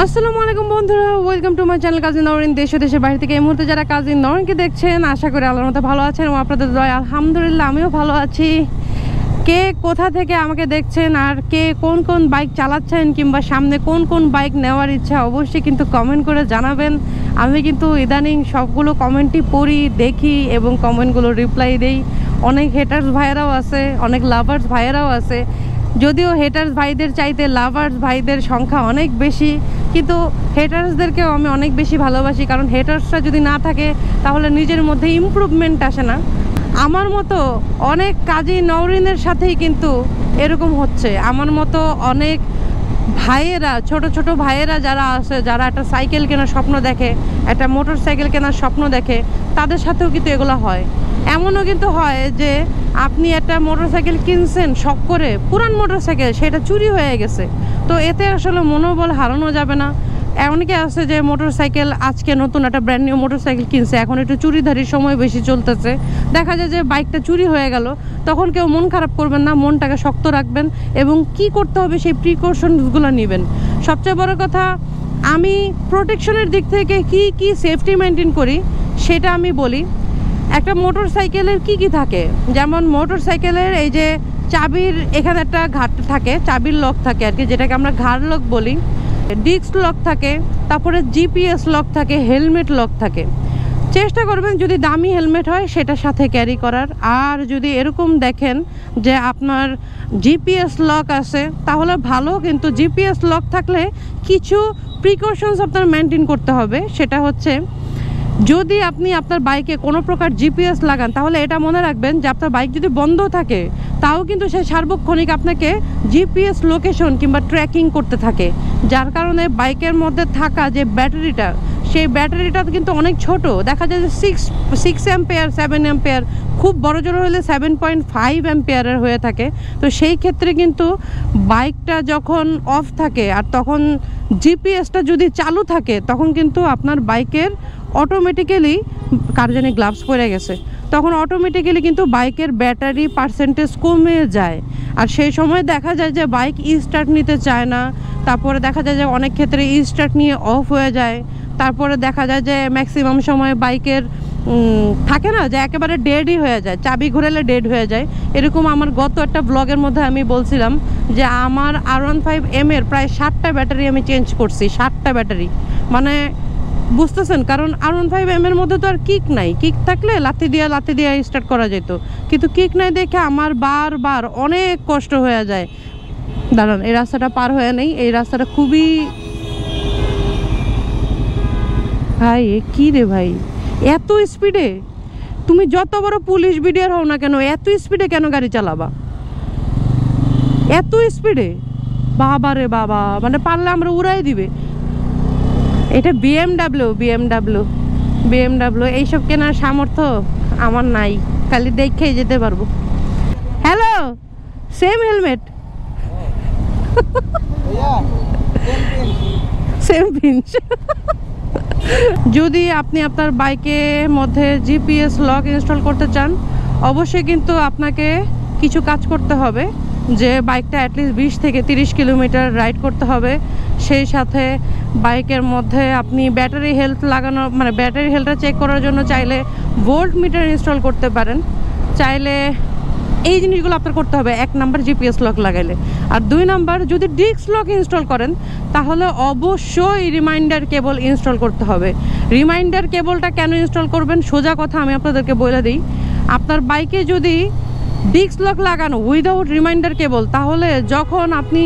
আসসালামু আলাইকুম বন্ধুরা, ওয়েলকাম টু মাই চ্যানেল কাজী নওরিন। দেশ ও দেশের বাইরে থেকে এই মুহূর্তে যারা কাজী নওরিনকে দেখছেন, আশা করি আল্লাহর মতো ভালো আছেন এবং আপনাদের দোয়ায় আলহামদুলিল্লাহ আমিও ভালো আছি। কে কোথা থেকে আমাকে দেখছেন আর কে কোন কোন বাইক চালাচ্ছেন কিংবা সামনে কোন কোন বাইক নেওয়ার ইচ্ছা, অবশ্যই কিন্তু কমেন্ট করে জানাবেন। আমি কিন্তু ইদানিং সবগুলো কমেন্টই পড়ি, দেখি এবং কমেন্টগুলো রিপ্লাই দেই। অনেক হেটার্স ভাইয়েরাও আছে, অনেক লাভার্স ভাইয়েরাও আছে। যদিও হেটার্স ভাইদের চাইতে লাভার্স ভাইদের সংখ্যা অনেক বেশি, কিন্তু হেটার্সদেরকেও আমি অনেক বেশি ভালোবাসি, কারণ হেটার্সরা যদি না থাকে তাহলে নিজের মধ্যে ইমপ্রুভমেন্ট আসে না। আমার মতো অনেক কাজী নওরিনের সাথেই কিন্তু এরকম হচ্ছে। আমার মতো অনেক ভাইয়েরা, ছোট ছোট ভাইয়েরা যারা আছে, যারা একটা সাইকেল কেনার স্বপ্ন দেখে, একটা মোটর সাইকেল কেনার স্বপ্ন দেখে, তাদের সাথেও কিন্তু এগুলো হয়। এমনও কিন্তু হয় যে আপনি একটা মোটর সাইকেল কিনছেন শখ করে, পুরান মোটর সাইকেল, সেটা চুরি হয়ে গেছে। তো এতে আসলে মনোবল হারানো যাবে না। এমনকি আছে যে মোটর সাইকেল আজকে নতুন একটা ব্র্যান্ড নিউ মোটর সাইকেল কিনছে, এখন একটু চুরিধারির সময় বেশি চলতেছে, দেখা যায় যে বাইকটা চুরি হয়ে গেল, তখন কেউ মন খারাপ করবেন না, মনটাকে শক্ত রাখবেন এবং কি করতে হবে সেই প্রিকশনসগুলো নেবেন। সবচেয়ে বড় কথা, আমি প্রোটেকশনের দিক থেকে কি সেফটি মেনটেন করি সেটা আমি বলি। একটা মোটর সাইকেলের কি থাকে, যেমন মোটর সাইকেলের এই যে চাবির এখানে একটা ঘাট থাকে, চাবির লক থাকে আর কি, যেটাকে আমরা ঘাড় লক বলি, ডিস্ক লক থাকে, তারপরে জিপিএস লক থাকে, হেলমেট লক থাকে। চেষ্টা করবেন যদি দামি হেলমেট হয় সেটার সাথে ক্যারি করার। আর যদি এরকম দেখেন যে আপনার জিপিএস লক আছে তাহলে ভালো, কিন্তু জিপিএস লক থাকলে কিছু প্রিকশনস আপনার মেনটেন করতে হবে। সেটা হচ্ছে, যদি আপনি আপনার বাইকে কোনো প্রকার জিপিএস লাগান তাহলে এটা মনে রাখবেন যে আপনার বাইক যদি বন্ধ থাকে তাও কিন্তু সে সার্বক্ষণিক আপনাকে জিপিএস লোকেশন কিংবা ট্র্যাকিং করতে থাকে, যার কারণে বাইকের মধ্যে থাকা যে ব্যাটারিটা, সেই ব্যাটারিটা কিন্তু অনেক ছোট, দেখা যায় যে 6 অ্যাম্পিয়ার 7 অ্যাম্পিয়ার, খুব বড় জোর হলে 7.5 অ্যাম্পিয়ারের হয়ে থাকে। তো সেই ক্ষেত্রে কিন্তু বাইকটা যখন অফ থাকে আর তখন জিপিএসটা যদি চালু থাকে, তখন কিন্তু আপনার বাইকের অটোমেটিক্যালি, কার জানি গ্লাভস পরে গেছে, তখন অটোমেটিক্যালি কিন্তু বাইকের ব্যাটারি পার্সেন্টেজ কমে যায়। আর সেই সময় দেখা যায় যে বাইক স্টার্ট নিতে চায় না, তারপরে দেখা যায় যে অনেক ক্ষেত্রে স্টার্ট নিয়ে অফ হয়ে যায়, তারপরে দেখা যায় যে ম্যাক্সিমাম সময় বাইকের থাকে না যে একেবারে ডেডই হয়ে যায়, চাবি ঘুরালে ডেড হয়ে যায়। এরকম আমার গত একটা ব্লগের মধ্যে আমি বলছিলাম যে আমার R15M এর প্রায় 7টা ব্যাটারি আমি চেঞ্জ করছি, 7টা ব্যাটারি। মানে বুঝতেছেন, কারণ R15M এর মধ্যে তো আর কিক নাই, কিক থাকলে লাথি দিয়ে স্টার্ট করা যেত, কিন্তু কিক নাই দেখে আমার বারবার অনেক কষ্ট হয়ে যায়। দাঁড়ান, এই রাস্তাটা পার হয়ে নেই, এই রাস্তাটা খুবই, ভাই কি রে ভাই, এত স্পিডে তুমি যত বড় পুলিশ বিডিআর হও না কেন, এত স্পিডে কেন গাড়ি চালাবা, এত স্পিডে? বাবা রে বাবা, মানে পারলে আমরা উড়াই দিবে। এটা বিএমডাব্লিউ এইসব কেনার সামর্থ্য আমার নাই, খালি দেখেই যেতে পারবো। Hello, same helmet, same pinch. যদি আপনি আপনার বাইকের মধ্যে জিপিএস লক ইনস্টল করতে চান, অবশ্যই কিন্তু আপনাকে কিছু কাজ করতে হবে, যে বাইকটা অ্যাটলিস্ট 20 থেকে 30 কিলোমিটার রাইড করতে হবে। সেই সাথে বাইকের মধ্যে আপনি ব্যাটারি হেলথ লাগানো, মানে ব্যাটারি হেলথটা চেক করার জন্য চাইলে ভোল্ট মিটার ইনস্টল করতে পারেন। চাইলে এই জিনিসগুলো আপনার করতে হবে 1 নাম্বার জিপিএস লক লাগাইলে। আর 2 নাম্বার, যদি ডিস্ক লক ইনস্টল করেন তাহলে অবশ্যই রিমাইন্ডার কেবল ইনস্টল করতে হবে। রিমাইন্ডার কেবলটা কেন ইনস্টল করবেন, সোজা কথা আমি আপনাদেরকে বলে দিই। আপনার বাইকে যদি ডিস্ক লক লাগানো উইদাউট রিমাইন্ডার কেবল, তাহলে যখন আপনি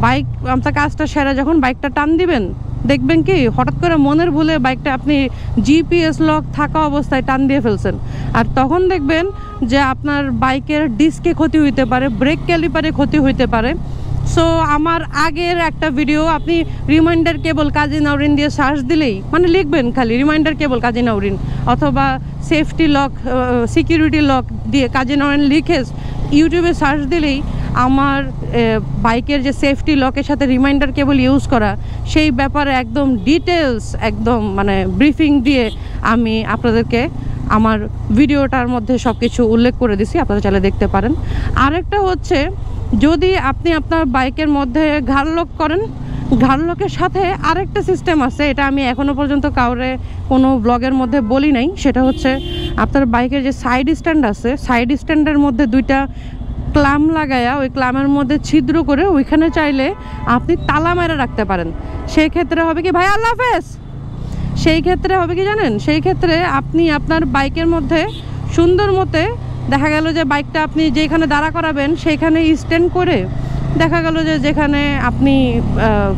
বাইক, আপনার কাজটা সেরে যখন বাইকটা টান দিবেন, দেখবেন কি হঠাৎ করে মনের ভুলে বাইকটা আপনি জিপিএস লক থাকা অবস্থায় টান দিয়ে ফেলছেন, আর তখন দেখবেন যে আপনার বাইকের ডিস্কে ক্ষতি হইতে পারে, ব্রেক ক্যালিপারে ক্ষতি হইতে পারে। সো আমার আগের একটা ভিডিও, আপনি রিমাইন্ডার কেবল কাজী নওরিন দিয়ে সার্চ দিলেই, মানে লিখবেন খালি রিমাইন্ডার কেবল কাজী নওরিন, অথবা সেফটি লক, সিকিউরিটি লক দিয়ে কাজী নওরিন লিখে ইউটিউবে সার্চ দিলেই আমার বাইকের যে সেফটি লকের সাথে রিমাইন্ডার কেবল ইউজ করা, সেই ব্যাপারে একদম ডিটেলস, একদম মানে ব্রিফিং দিয়ে আমি আপনাদেরকে আমার ভিডিওটার মধ্যে সব কিছু উল্লেখ করে দিছি, আপনারা চাইলে দেখতে পারেন। আরেকটা হচ্ছে, যদি আপনি আপনার বাইকের মধ্যে ঘাড় লক করেন ঘাড়লকের সাথে আরেকটা সিস্টেম আছে, এটা আমি এখনো পর্যন্ত কাউরে কোনো ব্লগের মধ্যে বলি নাই। সেটা হচ্ছে আপনার বাইকের যে সাইড স্ট্যান্ড আছে, সাইড স্ট্যান্ডের মধ্যে দুইটা ক্লাম লাগায়া ওই ক্লামের মধ্যে ছিদ্র করে ওইখানে চাইলে আপনি তালা মেরে রাখতে পারেন। সেই ক্ষেত্রে হবে কি ভাই, আল্লাহ হাফেজ, সেই ক্ষেত্রে হবে কি জানেন, সেই ক্ষেত্রে আপনি আপনার বাইকের মধ্যে সুন্দর মতে দেখা গেল যে বাইকটা আপনি যেখানে দাঁড়া করাবেন সেইখানে স্ট্যান্ড করে, দেখা গেল যে যেখানে আপনি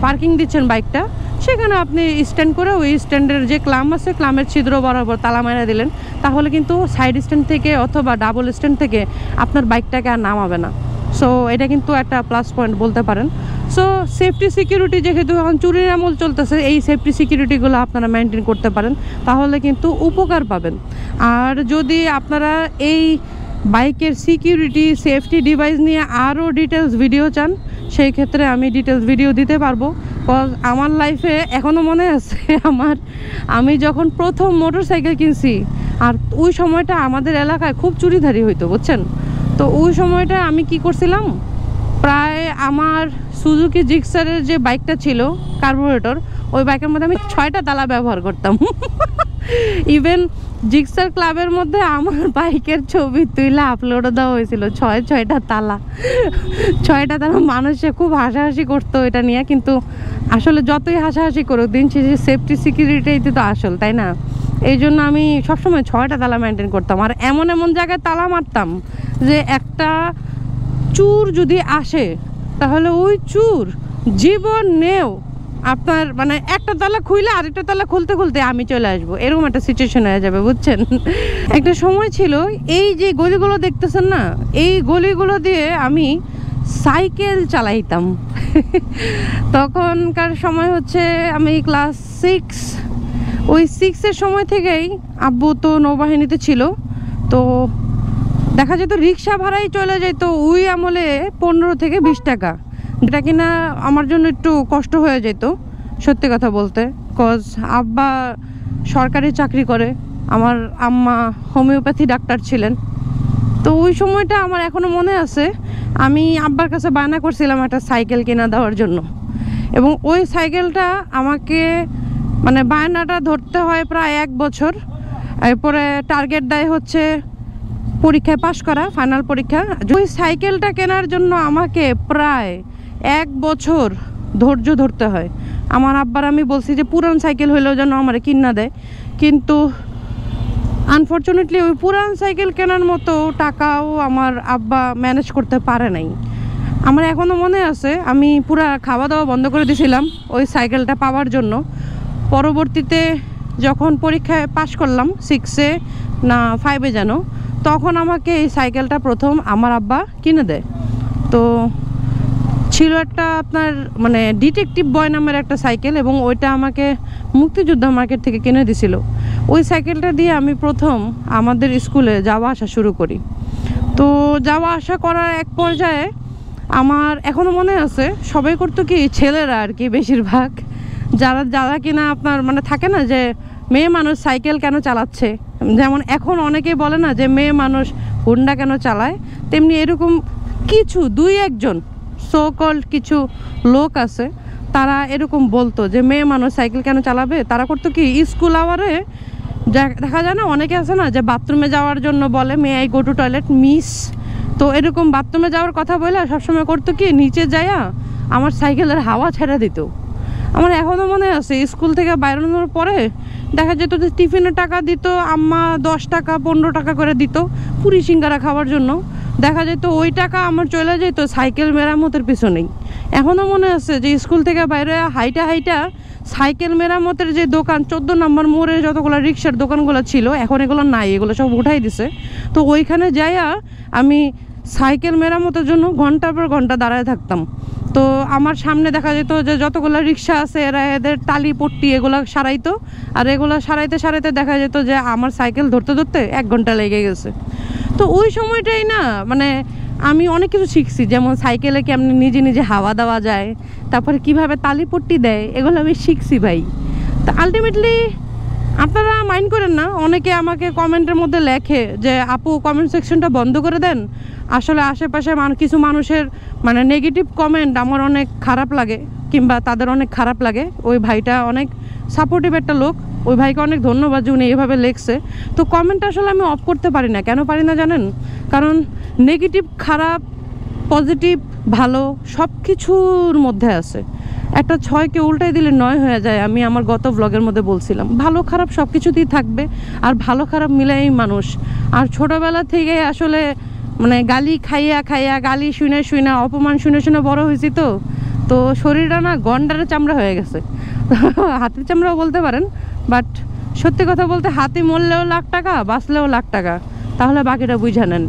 পার্কিং দিচ্ছেন বাইকটা সেখানে আপনি স্ট্যান্ড করে ওই স্ট্যান্ডের যে ক্লাম আছে ক্লামের ছিদ্র বরাবর তালা মেরে দিলেন, তাহলে কিন্তু সাইড স্ট্যান্ড থেকে অথবা ডাবল স্ট্যান্ড থেকে আপনার বাইকটাকে আর নামাবে না। সো এটা কিন্তু একটা প্লাস পয়েন্ট বলতে পারেন। সো সেফটি সিকিউরিটি যেহেতু এখন চুরির আমল চলতেছে, এই সেফটি সিকিউরিটিগুলো আপনারা মেনটেন করতে পারেন, তাহলে কিন্তু উপকার পাবেন। আর যদি আপনারা এই বাইকের সিকিউরিটি সেফটি ডিভাইস নিয়ে আরও ডিটেলস ভিডিও চান, সেই ক্ষেত্রে আমি ডিটেলস ভিডিও দিতে পারবো। কজ আমার লাইফে এখনও মনে আছে আমি যখন প্রথম মোটরসাইকেল কিনছি, আর ওই সময়টা আমাদের এলাকায় খুব চুরিধারি হইতো, বুঝছেন। তো ওই সময়টা আমি কি করছিলাম, প্রায় আমার সুজুকি জিক্সারের যে বাইকটা ছিল কার্বোরেটর, ওই বাইকের মধ্যে আমি 6টা তালা ব্যবহার করতাম। ইভেন জিক্সার ক্লাবের মধ্যে আমার বাইকের ছবি তুলে আপলোডও দেওয়া হয়েছিল, 6টা তালা। 6টা তালা মানুষে খুব হাসাহাসি করতো এটা নিয়ে, কিন্তু আসলে যতই হাসাহাসি করুক দিন শেষে সেফটি সিকিউরিটি তো আসল, তাই না। এই জন্য আমি সবসময় 6টা তালা মেনটেন করতাম। আর এমন এমন জায়গায় তালা মারতাম যে একটা চুর যদি আসে তাহলে ওই চুর জীবনেও আপনার মানে একটা তালা খুইলে আরেকটা তালা খুলতে খুলতে আমি চলে আসবো, এরকম একটা সিচুয়েশন হয়ে যাবে, বুঝছেন। একটা সময় ছিল এই যে গলিগুলো দেখতেছেন না, এই গলিগুলো দিয়ে আমি সাইকেল চালাইতাম। তখনকার সময় হচ্ছে আমি ক্লাস 6, ওই 6-এর সময় থেকেই আব্বু তো নৌবাহিনীতে ছিল, তো দেখা যেত রিক্সা ভাড়াই চলে যেত ওই আমলে 15 থেকে 20 টাকা, যেটা কিনা আমার জন্য একটু কষ্ট হয়ে যেত সত্যি কথা বলতে। কজ আব্বা সরকারি চাকরি করে, আমার আম্মা হোমিওপ্যাথি ডাক্তার ছিলেন। তো ওই সময়টা আমার এখনও মনে আছে, আমি আব্বার কাছে বায়না করছিলাম একটা সাইকেল কিনা দেওয়ার জন্য, এবং ওই সাইকেলটা আমাকে মানে বায়নাটা ধরতে হয় প্রায় 1 বছর। এরপরে টার্গেট দেয় হচ্ছে পরীক্ষায় পাশ করা, ফাইনাল পরীক্ষা। ওই সাইকেলটা কেনার জন্য আমাকে প্রায় 1 বছর ধৈর্য ধরতে হয়। আমার আব্বার আমি বলছি যে পুরান সাইকেল হইলেও যেন আমার কিনা দেয়, কিন্তু আনফর্চুনেটলি ওই পুরান সাইকেল কেনার মতো টাকাও আমার আব্বা ম্যানেজ করতে পারে নাই। আমার এখনও মনে আছে আমি পুরা খাওয়া দাওয়া বন্ধ করে দিয়েছিলাম ওই সাইকেলটা পাওয়ার জন্য। পরবর্তীতে যখন পরীক্ষায় পাশ করলাম 6-এ না 5-এ যেন, তখন আমাকে এই সাইকেলটা প্রথম আমার আব্বা কিনে দেয়। তো ছিল একটা আপনার মানে ডিটেকটিভ বয় নামের একটা সাইকেল, এবং ওইটা আমাকে মুক্তিযোদ্ধা মার্কেট থেকে কিনে দিছিল। ওই সাইকেলটা দিয়ে আমি প্রথম আমাদের স্কুলে যাওয়া আসা শুরু করি। তো যাওয়া আসা করার এক পর্যায়ে আমার এখনও মনে আছে, সবাই করতো কি ছেলেরা আর কি, বেশিরভাগ যারা কিনা আপনার মানে থাকে না যে মেয়ে মানুষ সাইকেল কেন চালাচ্ছে, যেমন এখন অনেকেই বলে না যে মেয়ে মানুষ হুন্ডা কেন চালায়, তেমনি এরকম কিছু 2-1জন সো কল্ড কিছু লোক আছে, তারা এরকম বলতো যে মেয়ে মানুষ সাইকেল কেন চালাবে। তারা করতো কি স্কুল আওয়ারে দেখা যায় না, অনেকে আছে না যে বাথরুমে যাওয়ার জন্য বলে may I go to toilet miss, তো এরকম বাথরুমে যাওয়ার কথা বলে সবসময় করতো কি নিচে যাইয়া আমার সাইকেলের হাওয়া ছেড়ে দিত। আমার এখনও মনে আছে স্কুল থেকে বাইরানোর পরে দেখা যেত যে টিফিনের টাকা দিত আম্মা, 10 টাকা 15 টাকা করে দিত পুরি সিঙ্গারা খাওয়ার জন্য। দেখা যেত ওই টাকা আমার চলে যেত সাইকেল মেরামতের পিছনেই। এখনও মনে আছে যে স্কুল থেকে বাইরে হাইটা সাইকেল মেরামতের যে দোকান 14 নম্বর মোড়ে যতগুলো রিক্সার দোকানগুলো ছিল, এখন এগুলো নাই, এগুলো সব উঠাই দিছে। তো ওইখানে যাইয়া আমি সাইকেল মেরামতের জন্য ঘন্টার পর ঘন্টা দাঁড়ায় থাকতাম। তো আমার সামনে দেখা যেত যে যতগুলো রিক্সা আছে এরা এদের টালি পট্টি এগুলো সারাইতো, আর এগুলো সারাইতে দেখা যেত যে আমার সাইকেল ধরতে 1 ঘন্টা লেগে গেছে। তো ওই সময়টাই না মানে আমি অনেক কিছু শিখছি, যেমন সাইকেলে কেমনি নিজে নিজে হাওয়া দেওয়া যায়, তারপরে কিভাবে তালি পট্টি দেয়, এগুলো আমি শিখছি ভাই। তো আলটিমেটলি আপনারা মাইন্ড করেন না, অনেকে আমাকে কমেন্টের মধ্যে লেখে যে আপু কমেন্ট সেকশনটা বন্ধ করে দেন। আসলে আশেপাশে কিছু মানুষের মানে নেগেটিভ কমেন্ট আমার অনেক খারাপ লাগে, কিংবা তাদের অনেক খারাপ লাগে। ওই ভাইটা অনেক সাপোর্টিভ একটা লোক, ওই ভাইকে অনেক ধন্যবাদ যে উনি এভাবে লেখছে। তো কমেন্ট আসলে আমি অফ করতে পারি না। কেন পারি না জানেন? কারণ নেগেটিভ, খারাপ, পজিটিভ, ভালো সব কিছুর মধ্যে আছে। একটা 6কে উল্টাই দিলে 9 হয়ে যায়। আমি আমার গত ব্লগের মধ্যে বলছিলাম ভালো খারাপ সব কিছুতেই থাকবে, আর ভালো খারাপ মিলাই মানুষ। আর ছোটোবেলা থেকে আসলে মানে গালি খাইয়া খাইয়া, গালি শুনে শুনে, অপমান শুনে শুনে বড় হয়েছি। তো শরীরটা না গন্ডারের চামড়া হয়ে গেছে, হাতির চামড়াও বলতে পারেন। বাট সত্যি কথা বলতে হাতি মরলেও লাখ টাকা, বাঁচলেও লাখ টাকা, তাহলে বাকিটা বুঝে নেন।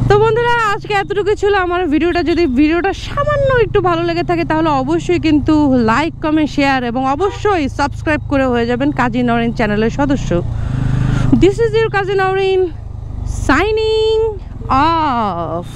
তো বন্ধুরা, আজকে এতটুকু ছিল আমার ভিডিওটা। যদি ভিডিওটা সামান্য একটু ভালো লেগে থাকে তাহলে অবশ্যই কিন্তু লাইক, কমেন্ট, শেয়ার এবং অবশ্যই সাবস্ক্রাইব করে হয়ে যাবেন কাজী নওরিন চ্যানেলের সদস্য। This is your Kazi Nowrin, signing off.